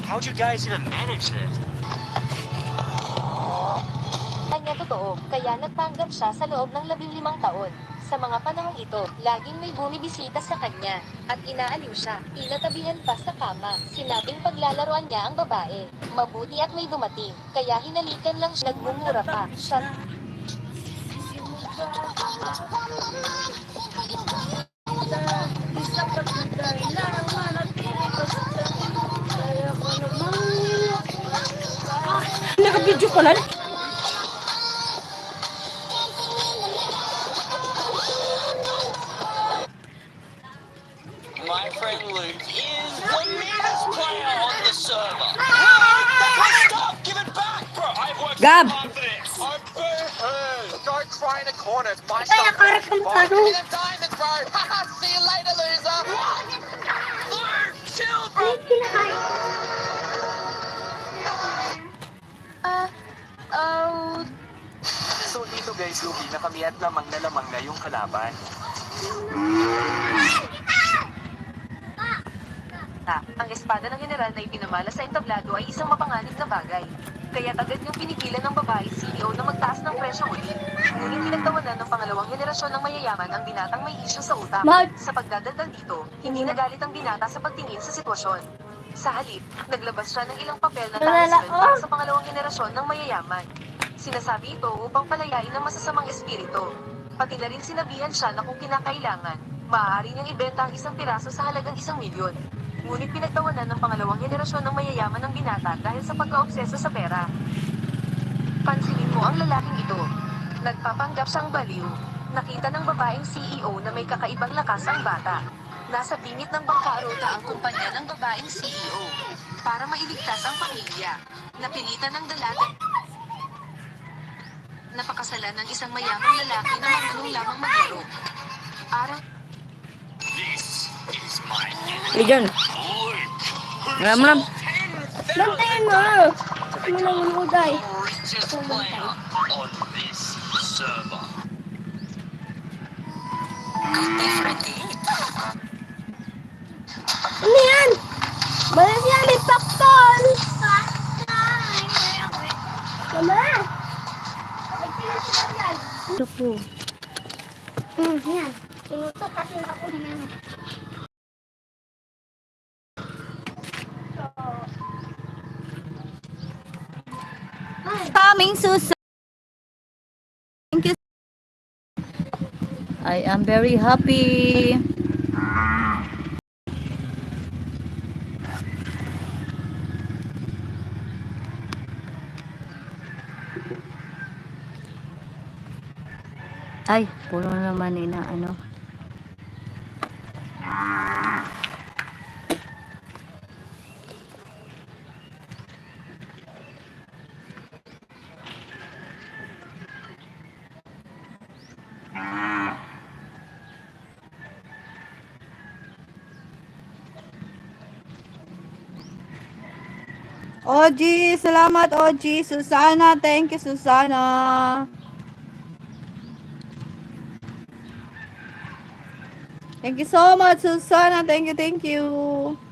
How'd you guys even manage this? Kanya totoo, kaya nagpanggap siya sa loob ng 15 taon. Sa mga panahong ito, laging may bumibisita sa kanya, at inaaliw siya. Inatabihan pa sa kama, sinabing paglalaroan niya ang babae. Mabuti at may dumating, kaya hinalikan lang siya. Nagmumura pa siya. Naka-video ko lang. My friend Luke is the meanest player on the server. Stop! Give it back, bro! I've worked Gab! so hard for this. I'm boo-hoo! Don't cry in the corner. It's my Ay, stuff. nakaharap ka mukha Give doon. me them diamonds, bro! See you later, loser! Luke, chill, bro! So dito guys, Luki, na kami at lamang na yung kalaban. Ang espada ng general na ipinamala sa entablado ay isang mapanganib na bagay. Kaya agad niyong pinigilan ng babae CEO na magtaas ng presyo uli. Ngunit pinagtawanan ng pangalawang henerasyon ng mayayaman ang binatang may isyu sa utak. Sa pagdadaldal dito, hindi nagalit ang binata sa pagtingin sa sitwasyon. Sa halip, naglabas siya ng ilang papel na talisman para sa pangalawang henerasyon ng mayayaman. Sinasabi ito upang palayain ang masasamang espiritu. Pati na rin sinabihan siya na kung kinakailangan, maaari niyang ibenta ang isang piraso sa halagang 1 milyon. Ngunit pinagtawanan ng pangalawang henerasyon ng mayayaman ng binata dahil sa pagkaobseso sa pera. Pansinin mo ang lalaking ito. Nagpapanggap siyang baliw. Nakita ng babaeng CEO na may kakaibang lakas ang bata. Nasa bingit ng bangkarota ang kumpanya ng babaeng CEO. Para mailigtas ang pamilya, napilitan ng dalaga napakasalan ng isang mayamang lalaki na marunong lamang maglaro. Araw This is my Diyan. Alam mo lang. Lantayin mo! Ano lang ang uday? richest player on this server. Ano yan? Balas yan, may pakton! Tama! Ito po. Yan. Sinutok kasi ako niyan. Coming soon. Thank you. I am very happy. Ay, puro naman na ano. Oji, salamat Oji. Susana, thank you Susana. Thank you so much Susana. Thank you, thank you.